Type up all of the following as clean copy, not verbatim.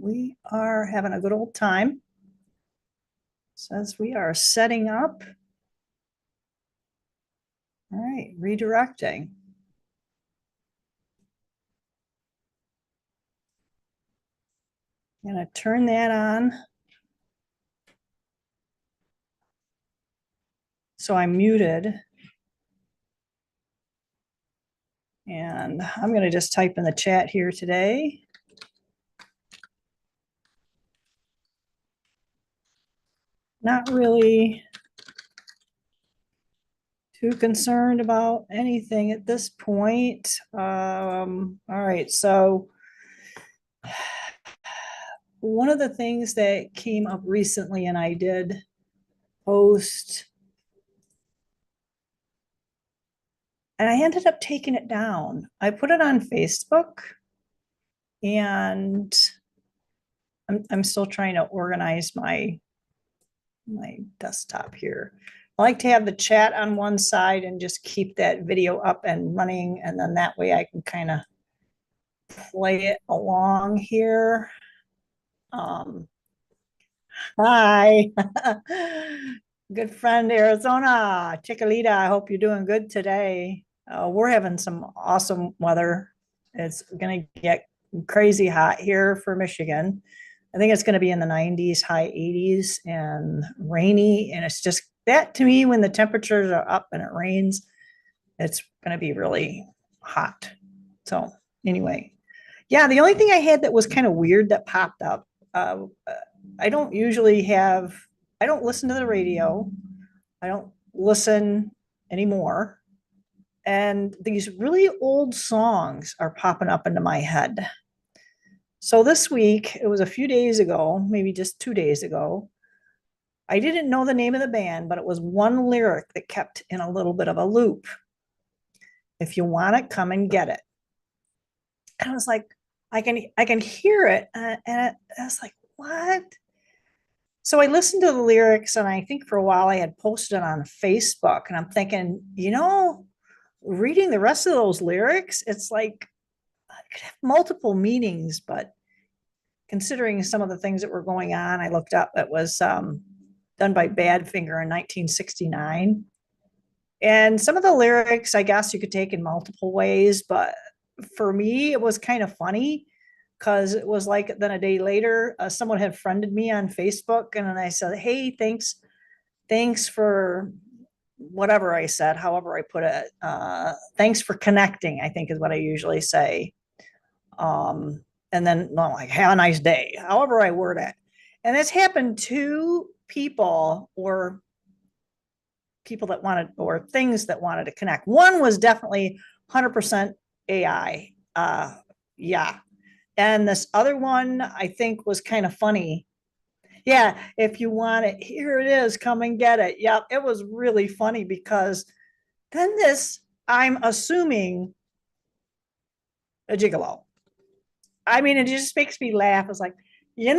we are having a good old time. Says we are setting up. All right, redirecting. I'm going to turn that on. So I'm muted. And I'm going to just type in the chat here today. Not really too concerned about anything at this point. All right, so one of the things that came up recently, and I did post, and I ended up taking it down. I put it on Facebook, and I'm still trying to organize my desktop here. I like to have the chat on one side and just keep that video up and running, and then that way I can kind of play it along here. Hi. Good friend, Arizona, Chicolita. I hope you're doing good today. We're having some awesome weather. It's going to get crazy hot here for Michigan. I think it's going to be in the 90s, high 80s, and rainy. And it's just that, to me, when the temperatures are up and it rains, it's going to be really hot. So anyway, yeah, the only thing I had that was kind of weird that popped up, I don't listen to the radio. I don't listen anymore. And these really old songs are popping up into my head. So this week, it was a few days ago, maybe just 2 days ago, I didn't know the name of the band, but it was one lyric that kept in a little bit of a loop. If you want it, come and get it. And I was like, I can hear it. And I was like, what? So I listened to the lyrics, and I think for a while I had posted it on Facebook, and I'm thinking, reading the rest of those lyrics, it's like it could have multiple meanings, but considering some of the things that were going on, I looked up, it was done by Badfinger in 1969. And some of the lyrics, I guess you could take in multiple ways, but for me, it was kind of funny because it was like then a day later, someone had friended me on Facebook, and then I said, "Hey, thanks for whatever I said, however I put it. Thanks for connecting," I think is what I usually say. And then like, "Have a nice day," however I word it. And this happened to people or things that wanted to connect. One was definitely 100% AI. Yeah. And this other one, I think, was kind of funny. Yeah, if you want it, here it is, come and get it. Yeah, it was really funny because then I'm assuming a gigolo. I mean, it just makes me laugh. It's like, it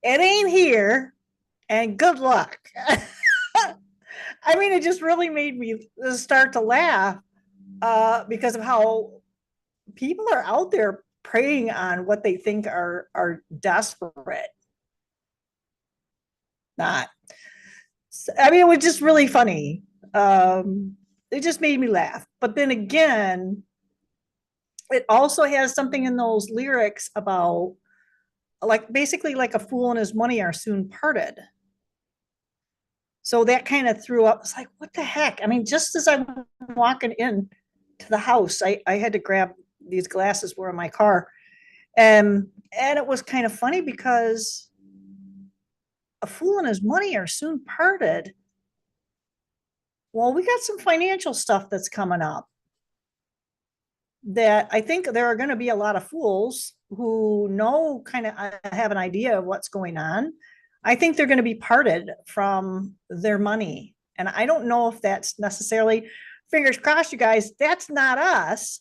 ain't here, and good luck. I mean, it just really made me start to laugh because of how people are out there preying on what they think are desperate. Not. I mean, it was just really funny. It just made me laugh. But then again, it also has something in those lyrics about basically like a fool and his money are soon parted. So that kind of threw up. It's like, what the heck? I mean, just as I'm walking in to the house, I had to grab these glasses were in my car. And it was kind of funny because a fool and his money are soon parted. Well, we got some financial stuff that's coming up that I think there are going to be a lot of fools who kind of have an idea of what's going on. I think they're going to be parted from their money. And I don't know if that's necessarily, fingers crossed, you guys, that's not us.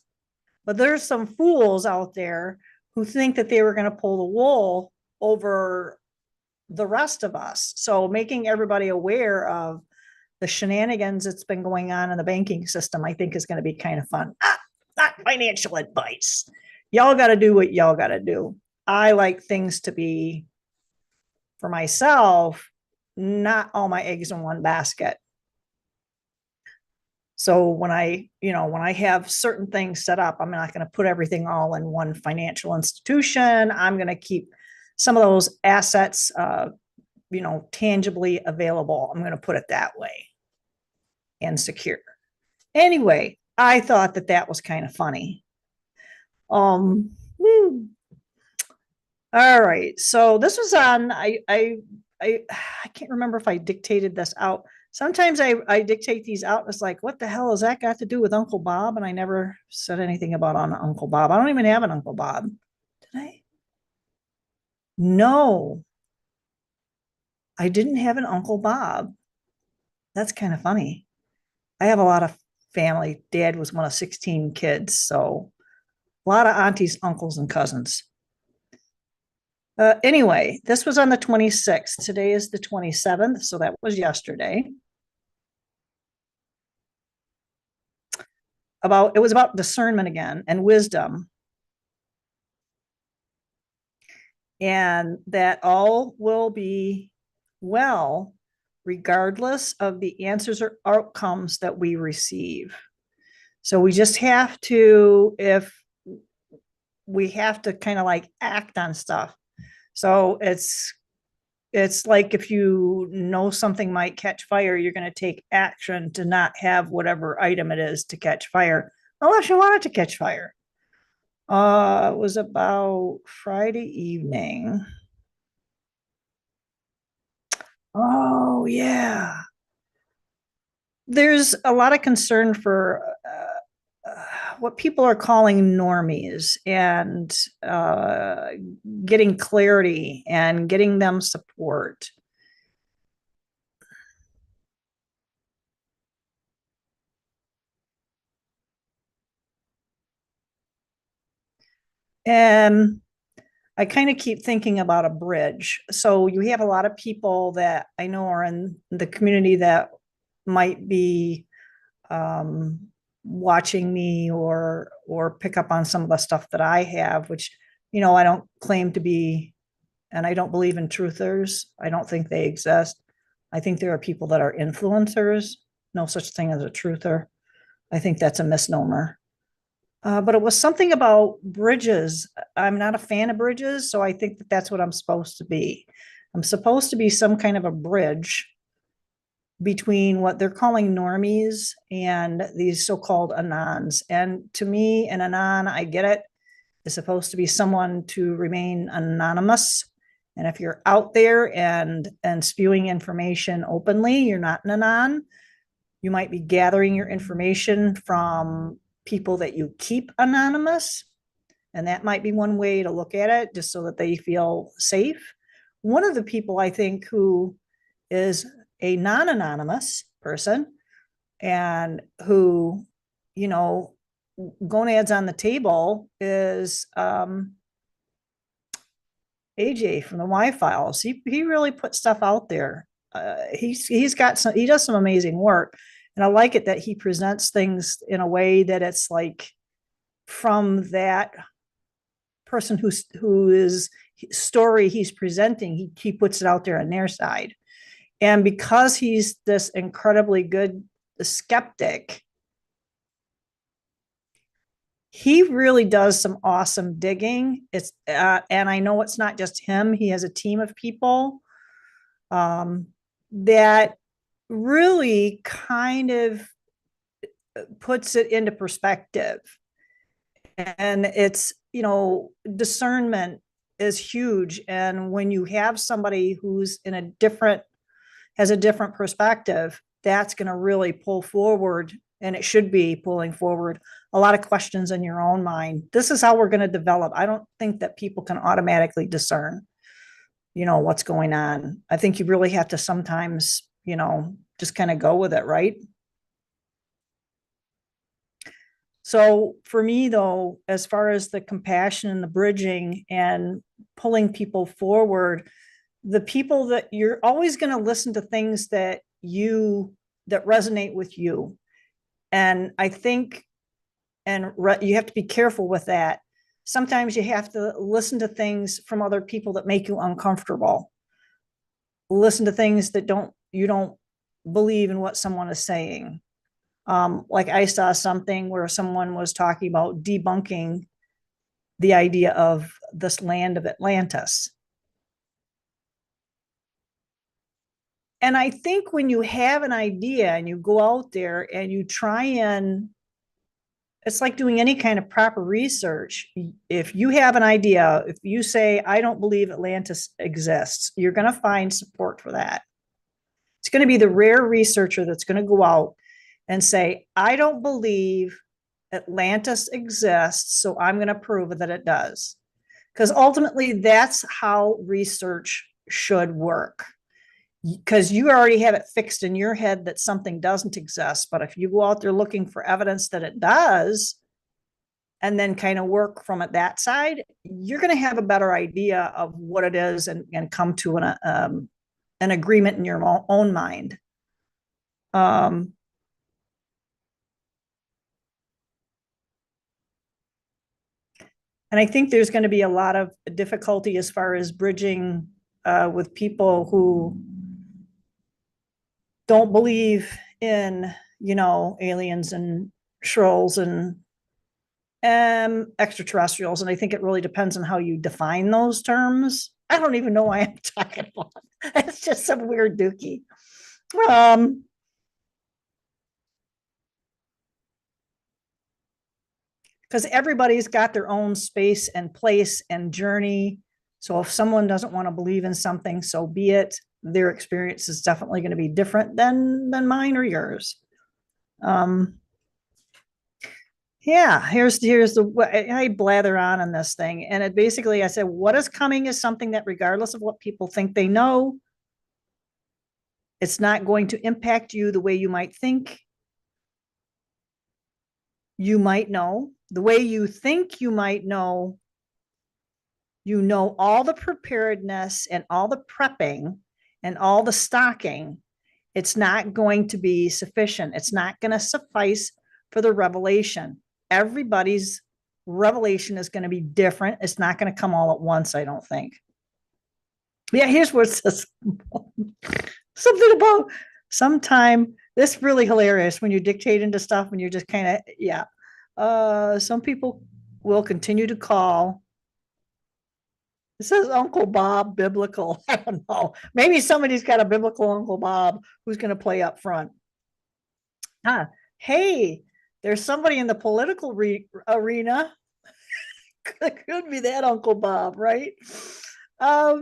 But there's some fools out there who think that they were going to pull the wool over the rest of us. So making everybody aware of the shenanigans that's been going on in the banking system, I think is going to be kind of fun. Not financial advice. y'all got to do what y'all got to do. I like things to be for myself, not all my eggs in one basket. So when I have certain things set up, I'm not going to put everything all in one financial institution. I'm going to keep some of those assets, tangibly available. I'm going to put it that way and secure. Anyway, I thought that was kind of funny. Um, all right. So this was on, I can't remember if I dictated this out. Sometimes I dictate these out. It's like, what the hell has that got to do with Uncle Bob? And I never said anything about on Uncle Bob. I don't even have an Uncle Bob. Did I? No, I didn't have an Uncle Bob. That's kind of funny. I have a lot of family. Dad was one of 16 kids. So a lot of aunties, uncles, and cousins. Anyway, this was on the 26th. Today is the 27th. So that was yesterday. It was about discernment again and wisdom. And that all will be well, regardless of the answers or outcomes that we receive. So we just have to, if we have to kind of like act on stuff. So it's like if you know something might catch fire, you're going to take action to not have whatever item it is to catch fire, unless you want it to catch fire. It was about Friday evening. Oh, yeah. There's a lot of concern for what people are calling normies and getting clarity and getting them support. And I kind of keep thinking about a bridge. So you have a lot of people that I know are in the community that might be watching me or pick up on some of the stuff that I have, which I don't claim to be, and I don't believe in truthers. I don't think they exist. I think there are people that are influencers. No such thing as a truther. I think that's a misnomer. But it was something about bridges. I'm not a fan of bridges, so I think that that's what I'm supposed to be. I'm supposed to be some kind of a bridge between what they're calling normies and these so-called anons. And to me, an anon, I get it, is supposed to be someone to remain anonymous. And if you're out there and spewing information openly, you're not an anon. You might be gathering your information from people that you keep anonymous. And that might be one way to look at it, just so that they feel safe. One of the people I think who is a non-anonymous person and who, gonads on the table is AJ from the Y Files. He really put stuff out there. He does some amazing work, and I like it that he presents things in a way that it's like from that person who is story he's presenting, he puts it out there on their side. And because he's this incredibly good skeptic, he really does some awesome digging. And I know it's not just him. He has a team of people that really kind of puts it into perspective. And it's, discernment is huge. And when you have somebody who's has a different perspective, that's going to really pull forward, and it should be pulling forward a lot of questions in your own mind. This is how we're going to develop. I don't think that people can automatically discern, what's going on. I think you really have to sometimes, just kind of go with it, right? So for me, though, as far as the compassion and the bridging and pulling people forward, the people that you're always going to listen to things that resonate with you. And I think, you have to be careful with that. Sometimes you have to listen to things from other people that make you uncomfortable. Listen to things that you don't believe in what someone is saying. Like I saw something where someone was talking about debunking the idea of this land of Atlantis. And I think when you have an idea and you go out there and you try and it's like doing any kind of proper research. If you have an idea, if you say, I don't believe Atlantis exists, you're going to find support for that. It's going to be the rare researcher that's going to go out and say, I don't believe Atlantis exists, so I'm going to prove that it does. Because ultimately, that's how research should work. Because you already have it fixed in your head that something doesn't exist. But if you go out there looking for evidence that it does, and then kind of work from it that side, you're going to have a better idea of what it is and come to an agreement in your own mind. And I think there's going to be a lot of difficulty as far as bridging with people who don't believe in, aliens and shrulls and extraterrestrials. And I think it really depends on how you define those terms. I don't even know why I'm talking about. It's just some weird dookie. Because everybody's got their own space and place and journey. So if someone doesn't want to believe in something, so be it. Their experience is definitely going to be different than mine or yours. Yeah, here's the I blather on this thing, and it basically I said what is coming is something that regardless of what people think they know, it's not going to impact you the way you might think you might know, the way you think you might know. You know all the preparedness and all the prepping and all the stocking. It's not going to be sufficient. It's not going to suffice for the revelation. Everybody's revelation is going to be different. It's not going to come all at once, I don't think. Yeah, here's what it says. Something about sometime. This really hilarious when you dictate into stuff and you're just kind of, yeah. Some people will continue to call. It says Uncle Bob biblical. I don't know. Maybe somebody's got a biblical Uncle Bob who's going to play up front. Huh. Hey, there's somebody in the political arena. Could be that Uncle Bob, right? I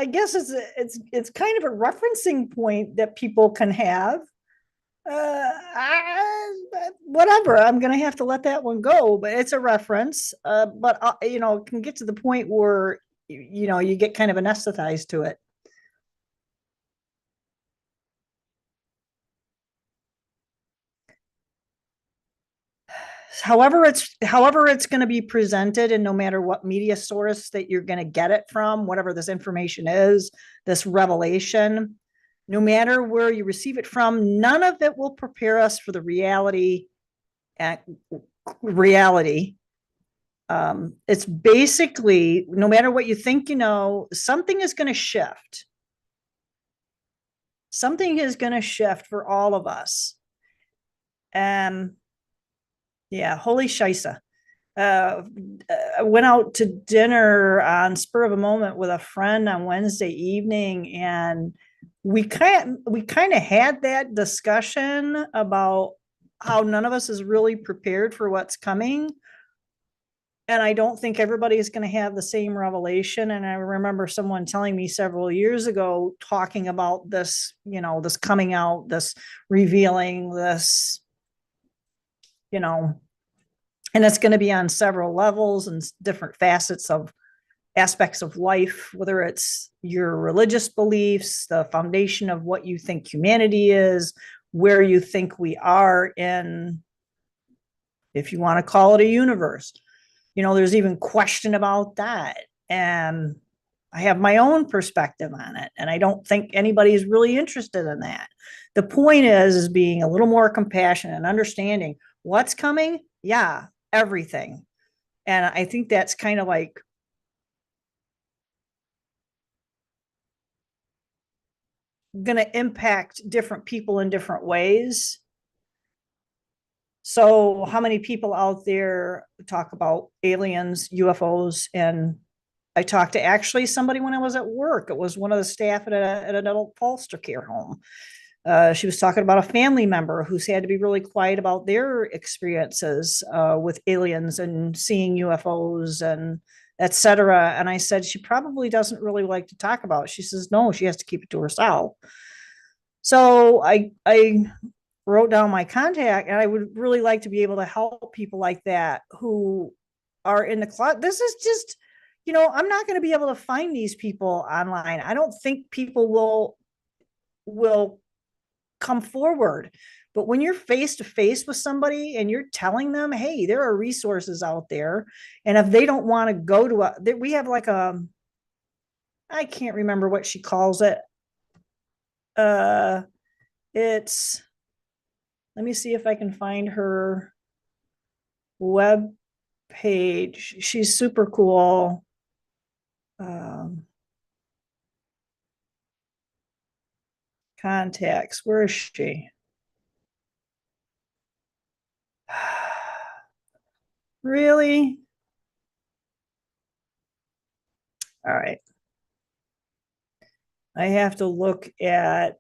guess it's kind of a referencing point that people can have. Whatever. I'm gonna have to let that one go, but it's a reference. But it can get to the point where you get kind of anesthetized to it. However it's going to be presented, and no matter what media source that you're going to get it from, whatever this information is, this revelation, no matter where you receive it from, none of it will prepare us for the reality. It's basically, no matter what you think, something is going to shift. Something is going to shift for all of us. Yeah, holy shisa. I went out to dinner on spur of a moment with a friend on Wednesday evening, and we kind of had that discussion about how none of us is really prepared for what's coming. And I don't think everybody is going to have the same revelation. And I remember someone telling me several years ago, talking about this, this coming out, this revealing, this, and it's going to be on several levels and different facets of aspects of life, whether it's your religious beliefs, the foundation of what you think humanity is, where you think we are in, if you want to call it a universe. There's even question about that. And I have my own perspective on it, and I don't think anybody's really interested in that. The point is being a little more compassionate and understanding what's coming. Yeah, everything. And I think that's kind of like going to impact different people in different ways. So, how many people out there talk about aliens, UFOs, and I talked to actually somebody when I was at work. It was one of the staff at an adult foster care home. She was talking about a family member who's had to be really quiet about their experiences with aliens and seeing UFOs and etc. And I said she probably doesn't really like to talk about it. She says no, she has to keep it to herself. So I wrote down my contact, and I would really like to be able to help people like that who are in the closet. This is just, I'm not going to be able to find these people online. I don't think people will come forward. But when you're face to face with somebody and you're telling them, hey, there are resources out there, and if they don't want to go to we have like I can't remember what she calls it. It's Let me see if I can find her web page. She's super cool. Contacts. Where is she? Really? All right. I have to look at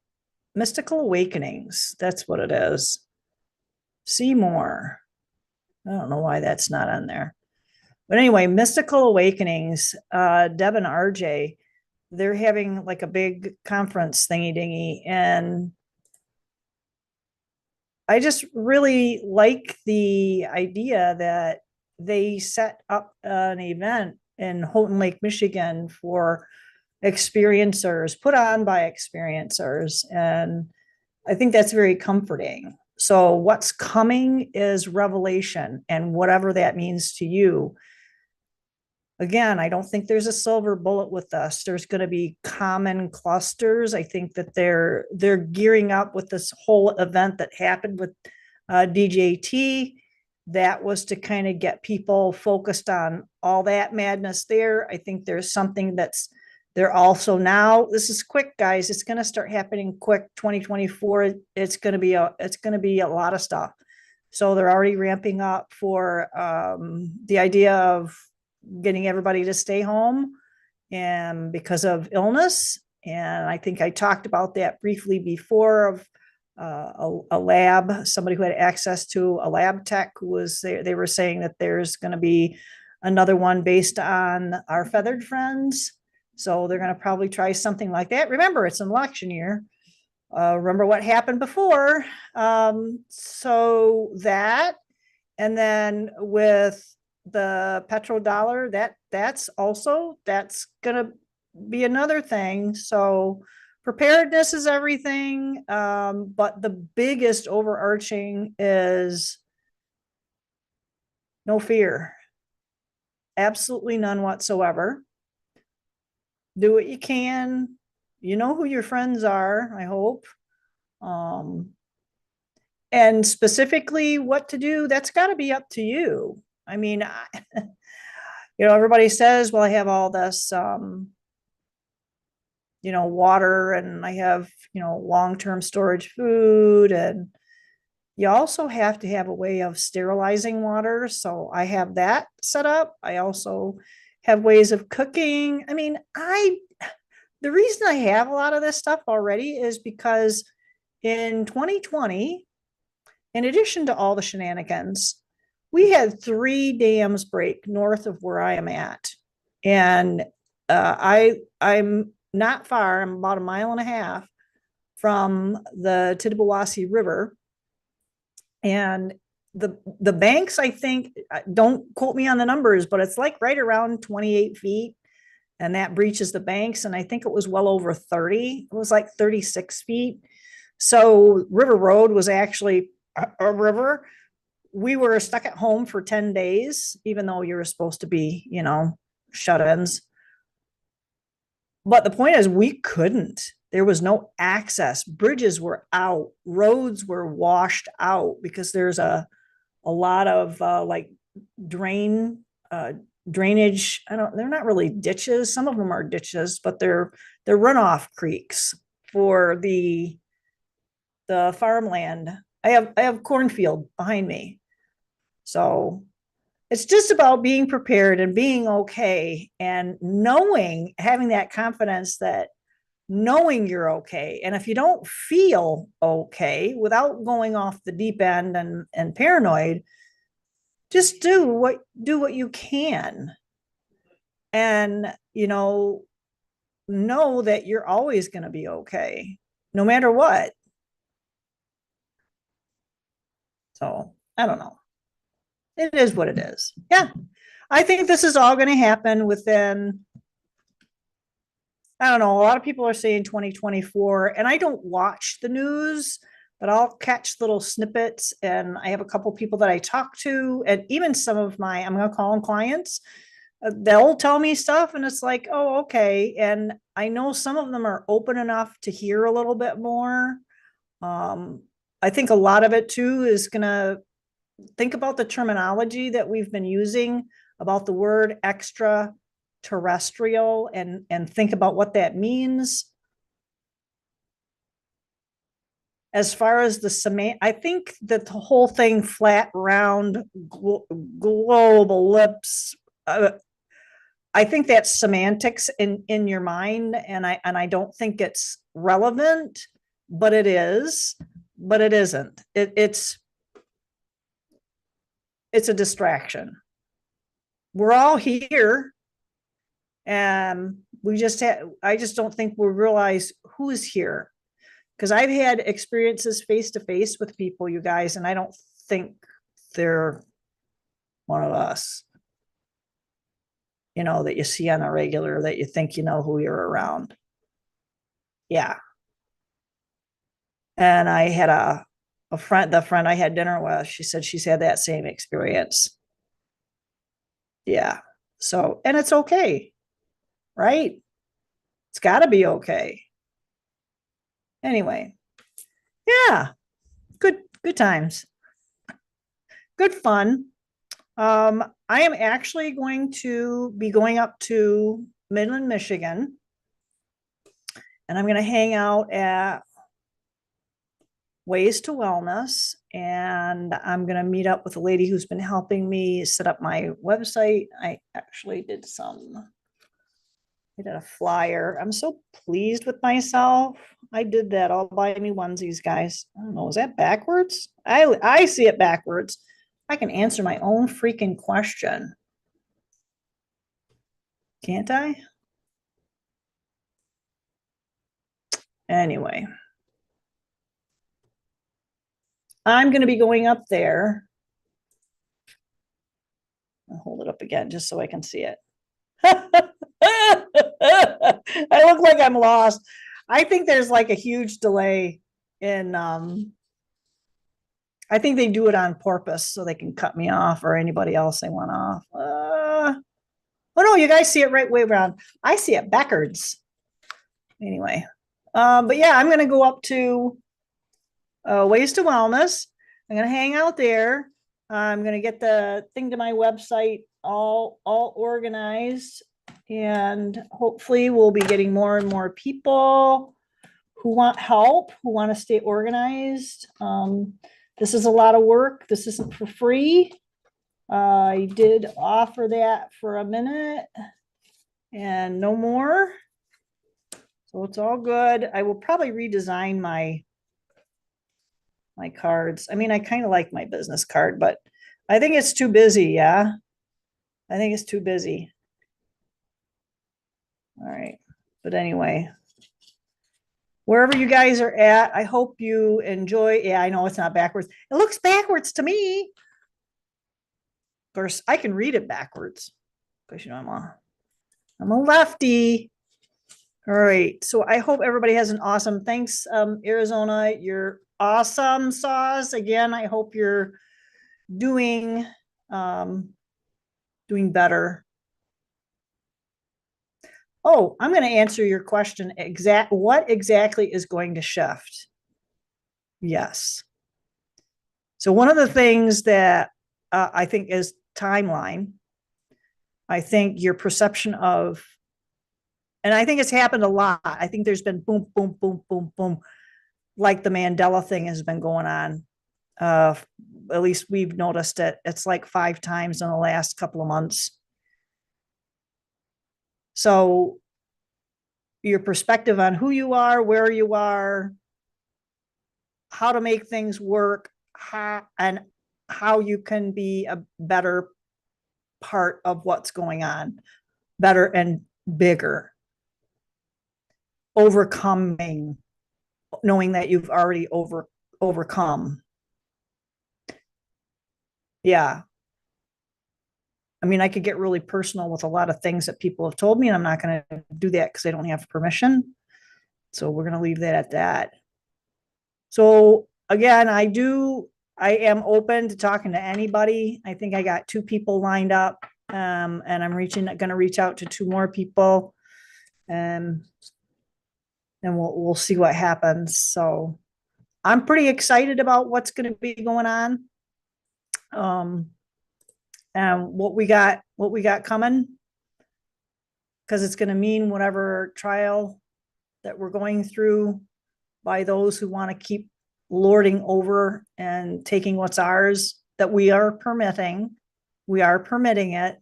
Mystical Awakenings. That's what it is. See more. I don't know why that's not on there. But anyway, Mystical Awakenings, Deb and RJ, they're having like a big conference thingy dingy. And I just really like the idea that they set up an event in Houghton Lake, Michigan for experiencers, put on by experiencers. And I think that's very comforting. So, what's coming is revelation, and whatever that means to you. Again, I don't think there's a silver bullet with us. There's going to be common clusters. I think that they're gearing up with this whole event that happened with DJT. That was to kind of get people focused on all that madness there. I think there's something that's they're also now. This is quick, guys. It's going to start happening quick. 2024. It's going to be a lot of stuff. So they're already ramping up for the idea of getting everybody to stay home and because of illness. And I think I talked about that briefly before of a lab, somebody who had access to a lab tech who was they were saying that there's going to be another one based on our feathered friends. So they're going to probably try something like that. Remember, it's an election year. Remember what happened before. So that, and then with the petrodollar, that's gonna be another thing. So preparedness is everything, but the biggest overarching is no fear, absolutely none whatsoever. Do what you can. You know who your friends are, I hope. um and specifically what to do, that's got to be up to you. I mean, everybody says, well, I have all this, water, and I have, long-term storage food. And you also have to have a way of sterilizing water. So I have that set up. I also have ways of cooking. I mean, the reason I have a lot of this stuff already is because in 2020, in addition to all the shenanigans, we had 3 dams break north of where I am at. And I'm not far, I'm about a mile and a half from the Tittabawassee River. And the banks, I think, don't quote me on the numbers, but it's like right around 28 feet. And that breaches the banks. And I think it was well over 30. It was like 36 feet. So River Road was actually a river. We were stuck at home for 10 days, even though you were supposed to be, shut ins. But the point is, we couldn't. There was no access. Bridges were out. Roads were washed out because there's a lot of like drain uh, drainage. I don't. They're not really ditches. Some of them are ditches, but they're runoff creeks for the farmland. I have cornfield behind me, so it's just about being prepared and being okay and knowing, having that confidence that knowing you're okay. And if you don't feel okay, without going off the deep end and paranoid, just do what you can. And know that you're always going to be okay, no matter what. So I don't know. It is what it is. Yeah. I think this is all going to happen within, I don't know, a lot of people are saying 2024, and I don't watch the news, but I'll catch little snippets. And I have a couple people that I talk to, and even some of my, I'm going to call them clients, they'll tell me stuff, and it's like, oh, okay. And I know some of them are open enough to hear a little bit more. Um, I think a lot of it too is going to think about the terminology that we've been using about the word extraterrestrial, and think about what that means. As far as the semantic, I think that the whole thing, flat, round, globe, ellipse, I think that's semantics in your mind, and I don't think it's relevant, but it is, but it isn't. It's a distraction. We're all here, and I just don't think we realize who's here, because I've had experiences face to face with people, you guys, and I don't think they're one of us, that you see on a regular, that you think who you're around. Yeah. And I had the friend I had dinner with, she said she's had that same experience. Yeah. So, and it's okay, right? It's got to be okay. Anyway, yeah, good times, good fun. I am actually going to be going up to Midland, Michigan, and I'm going to hang out at Ways to Wellness, and I'm going to meet up with a lady who's been helping me set up my website. I actually did a flyer. I'm so pleased with myself. I did that all by me onesies, guys. I don't know, is that backwards? I see it backwards. I can answer my own freaking question. Can't I? Anyway, I'm going to be going up there. I'll hold it up again just so I can see it. I look like I'm lost. I think there's like a huge delay in I think they do it on purpose so they can cut me off, or anybody else they want off. Oh no, you guys see it right way around. I see it backwards. Anyway, but yeah, I'm gonna go up to Ways to Wellness. I'm gonna hang out there. I'm gonna get the thing to my website all organized, and hopefully we'll be getting more and more people who want help, who want to stay organized. This is a lot of work. This isn't for free. I did offer that for a minute and no more. So it's all good. I will probably redesign my cards. I mean, I kind of like my business card, but I think it's too busy. Yeah. I think it's too busy. All right. But anyway, wherever you guys are at, I hope you enjoy. Yeah, I know it's not backwards. It looks backwards to me. Of course, I can read it backwards because I'm a lefty. All right. So I hope everybody has an awesome. Thanks, Arizona. You're awesome, sauce. Again, I hope you're doing doing better. Oh, I'm going to answer your question. What exactly is going to shift? Yes. So one of the things that I think is timeline. I think your perception of, and I think it's happened a lot. I think there's been boom, boom, boom, boom, boom, like the Mandela thing has been going on. Uh, at least we've noticed it. It's like 5 times in the last couple of months. So your perspective on who you are, where you are, how to make things work, and how you can be a better part of what's going on, better and bigger, overcoming, knowing that you've already overcome. Yeah. I mean, I could get really personal with a lot of things that people have told me, and I'm not going to do that because I don't have permission. So we're going to leave that at that. So again, I am open to talking to anybody. I think I got 2 people lined up, and I'm going to reach out to 2 more people, and we'll see what happens. So I'm pretty excited about what's going to be going on. And what we got coming, because it's going to mean whatever trial that we're going through by those who want to keep lording over and taking what's ours that we are permitting. We are permitting it.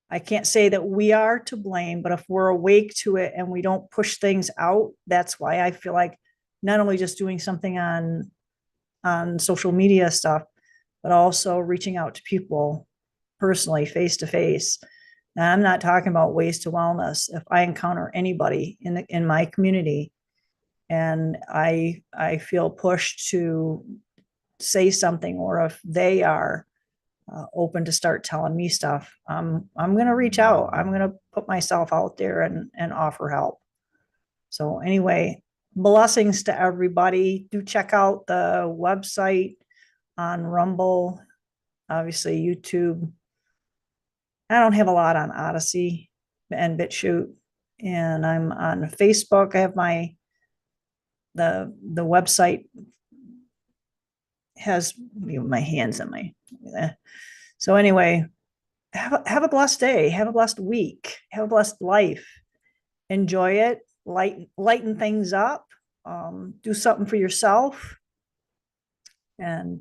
I can't say that we are to blame, but if we're awake to it and we don't push things out, that's why I feel like not only just doing something on social media stuff, but also reaching out to people personally, face to face. And I'm not talking about ways to wellness. If I encounter anybody in my community and I feel pushed to say something, or if they are open to start telling me stuff, I'm going to reach out. I'm going to put myself out there and offer help. So anyway, blessings to everybody. Do check out the website on Rumble, obviously YouTube. I don't have a lot on Odyssey and BitChute, and I'm on Facebook. I have the website has my hands in my. So anyway, have a blessed day. Have a blessed week. Have a blessed life. Enjoy it. Lighten things up. Do something for yourself, and